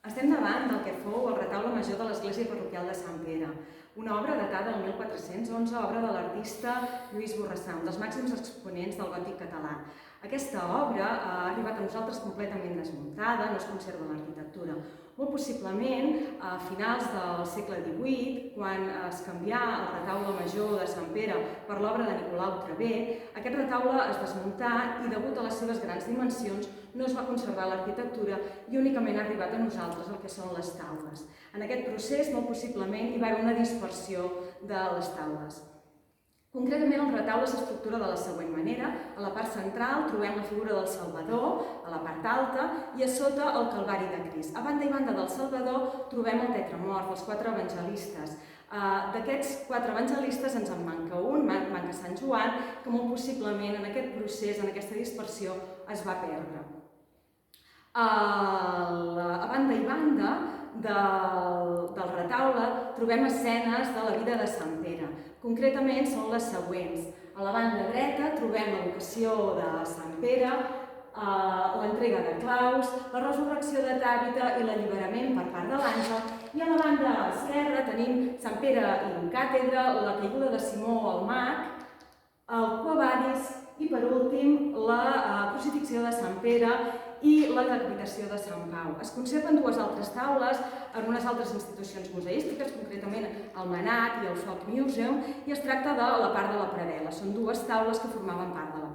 Estem davant del que fou el retaule major de l'església parroquial de Sant Pere, una obra datada del 1411, obra de l'artista Lluís Borrassà, un dels màxims exponents del gòtic català. Aquesta obra ha arribat a nosaltres completament desmuntada, no es conserva en l'arquitectura. Molt possiblement, a finals del segle XVIII, quan es canvià el retaule major de Sant Pere per l'obra de Nicolau Traver, aquest retaule es desmuntà i, degut a les seves grans dimensions, no es va conservar l'arquitectura i únicament ha arribat a nosaltres el que són les taules. En aquest procés, molt possiblement, hi va haver una dispersió de les taules. Concretament, el retaule s'estructura de la següent manera. A la part central trobem la figura del Salvador, a la part alta, i a sota el Calvari de Crist. A banda i banda del Salvador trobem el tetramorf, els 4 evangelistes. D'aquests 4 evangelistes ens en manca un, manca Sant Joan, que molt possiblement en aquest procés, en aquesta dispersió, es va perdre. A banda i banda del retaule trobem escenes de la vida de Sant Pere. Concretament són les següents. A la banda dreta trobem l'evocació de Sant Pere, l'entrega de claus, la resurrecció de Tàbita i l'alliberament per part de l'àngel, i a la banda esquerra tenim Sant Pere in càtedra, la caiguda de Simó el mag, el Quo Vadis i, per últim, la crucifixió de Sant Pere i la decapitació de Sant Pau. Es conserven 2 altres taules en unes altres institucions museístiques, concretament el Menat i el Folk Museum, i es tracta de la part de la predel·la. Són 2 taules que formaven part de la